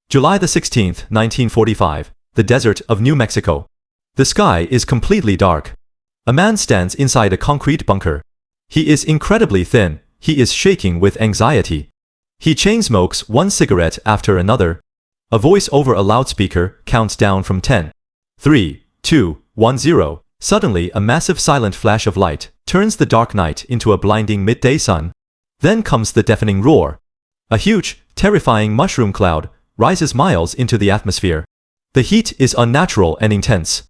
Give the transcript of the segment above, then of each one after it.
July the 16th, 1945, the desert of New Mexico. The sky is completely dark. A man stands inside a concrete bunker. He is incredibly thin. He is shaking with anxiety. He chain smokes one cigarette after another. A voice over a loudspeaker counts down from 10, 3, 2, 1, 0. Suddenly, a massive silent flash of light turns the dark night into a blinding midday sun. Then comes the deafening roar. A huge, terrifying mushroom cloud rises miles into the atmosphere. The heat is unnatural and intense.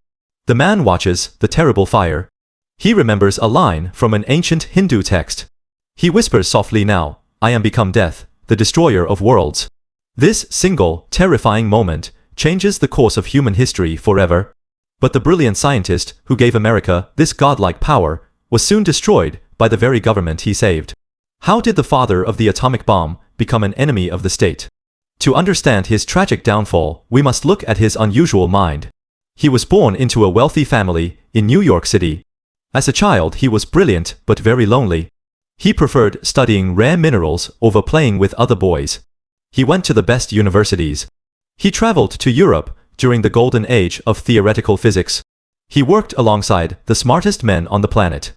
The man watches the terrible fire. He remembers a line from an ancient Hindu text. He whispers softly, "Now, I am become death, the destroyer of worlds." This single, terrifying moment changes the course of human history forever. But the brilliant scientist who gave America this godlike power was soon destroyed by the very government he saved. How did the father of the atomic bomb become an enemy of the state? To understand his tragic downfall, we must look at his unusual mind. He was born into a wealthy family in New York City. As a child, he was brilliant but very lonely. He preferred studying rare minerals over playing with other boys. He went to the best universities. He traveled to Europe during the golden age of theoretical physics. He worked alongside the smartest men on the planet.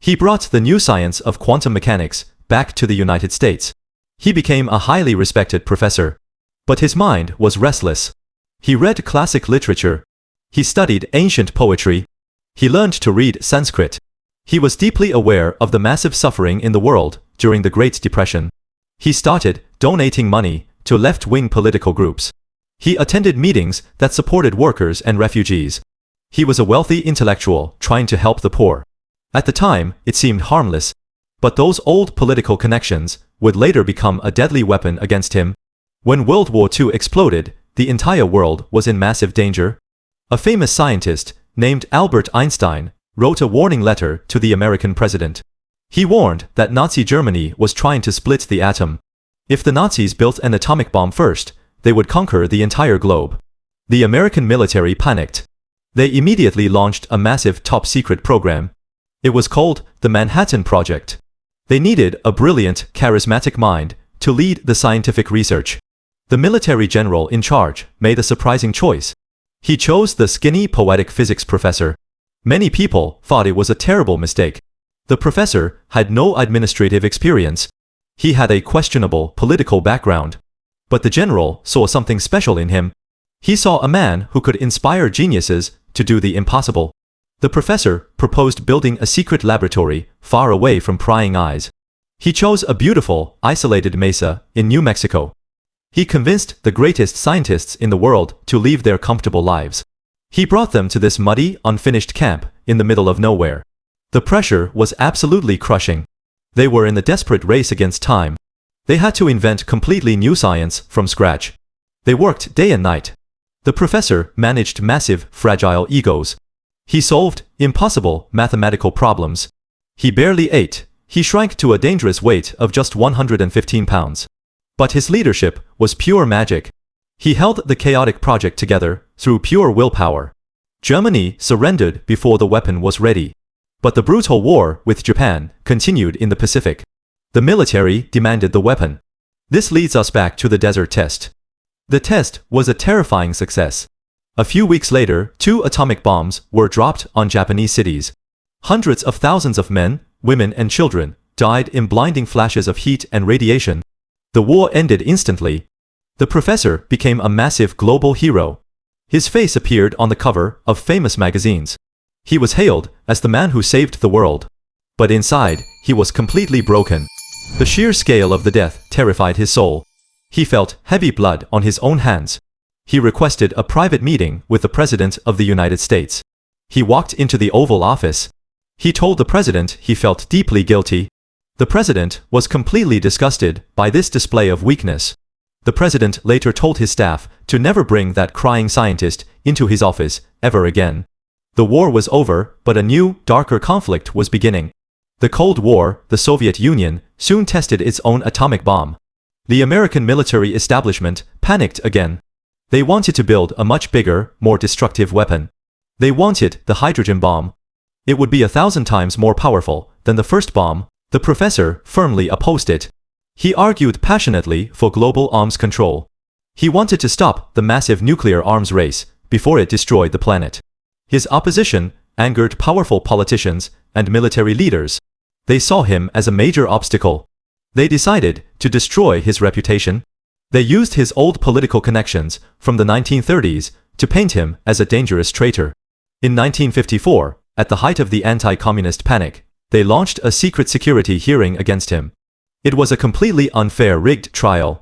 He brought the new science of quantum mechanics back to the United States. He became a highly respected professor. But his mind was restless. He read classic literature. He studied ancient poetry. He learned to read Sanskrit. He was deeply aware of the massive suffering in the world during the Great Depression. He started donating money to left-wing political groups. He attended meetings that supported workers and refugees. He was a wealthy intellectual trying to help the poor. At the time, it seemed harmless. But those old political connections would later become a deadly weapon against him. When World War II exploded, the entire world was in massive danger. A famous scientist named Albert Einstein wrote a warning letter to the American president. He warned that Nazi Germany was trying to split the atom. If the Nazis built an atomic bomb first, they would conquer the entire globe. The American military panicked. They immediately launched a massive top-secret program. It was called the Manhattan Project. They needed a brilliant, charismatic mind to lead the scientific research. The military general in charge made a surprising choice. He chose the skinny, poetic physics professor. Many people thought it was a terrible mistake. The professor had no administrative experience. He had a questionable political background. But the general saw something special in him. He saw a man who could inspire geniuses to do the impossible. The professor proposed building a secret laboratory far away from prying eyes. He chose a beautiful, isolated mesa in New Mexico. He convinced the greatest scientists in the world to leave their comfortable lives. He brought them to this muddy, unfinished camp in the middle of nowhere. The pressure was absolutely crushing. They were in a desperate race against time. They had to invent completely new science from scratch. They worked day and night. The professor managed massive, fragile egos. He solved impossible mathematical problems. He barely ate. He shrank to a dangerous weight of just 115 pounds. But his leadership was pure magic. He held the chaotic project together through pure willpower. Germany surrendered before the weapon was ready. But the brutal war with Japan continued in the Pacific. The military demanded the weapon. This leads us back to the desert test. The test was a terrifying success. A few weeks later, 2 atomic bombs were dropped on Japanese cities. Hundreds of thousands of men, women, and children died in blinding flashes of heat and radiation. The war ended instantly. The professor became a massive global hero. His face appeared on the cover of famous magazines. He was hailed as the man who saved the world. But inside, he was completely broken. The sheer scale of the death terrified his soul. He felt heavy blood on his own hands. He requested a private meeting with the President of the United States. He walked into the Oval Office. He told the President he felt deeply guilty. The President was completely disgusted by this display of weakness. The President later told his staff to never bring that crying scientist into his office ever again. The war was over, but a new, darker conflict was beginning. The Cold War, the Soviet Union, soon tested its own atomic bomb. The American military establishment panicked again. They wanted to build a much bigger, more destructive weapon. They wanted the hydrogen bomb. It would be 1,000 times more powerful than the first bomb. The professor firmly opposed it. He argued passionately for global arms control. He wanted to stop the massive nuclear arms race before it destroyed the planet. His opposition angered powerful politicians and military leaders. They saw him as a major obstacle. They decided to destroy his reputation. They used his old political connections from the 1930s to paint him as a dangerous traitor. In 1954, at the height of the anti-communist panic, they launched a secret security hearing against him. It was a completely unfair, rigged trial.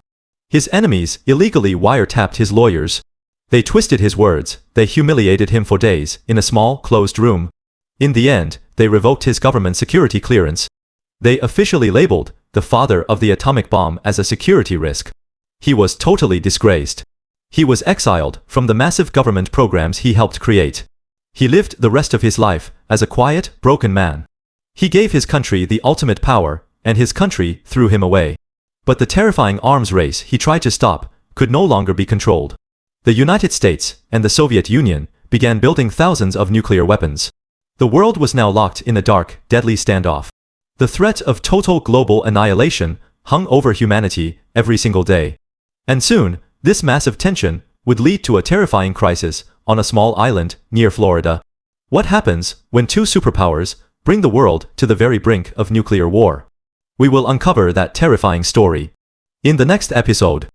His enemies illegally wiretapped his lawyers. They twisted his words, they humiliated him for days in a small, closed room. In the end, they revoked his government security clearance. They officially labeled the father of the atomic bomb as a security risk. He was totally disgraced. He was exiled from the massive government programs he helped create. He lived the rest of his life as a quiet, broken man. He gave his country the ultimate power, and his country threw him away. But the terrifying arms race he tried to stop could no longer be controlled. The United States and the Soviet Union began building thousands of nuclear weapons. The world was now locked in a dark, deadly standoff. The threat of total global annihilation hung over humanity every single day. And soon, this massive tension would lead to a terrifying crisis on a small island near Florida. What happens when two superpowers bring the world to the very brink of nuclear war? We will uncover that terrifying story in the next episode.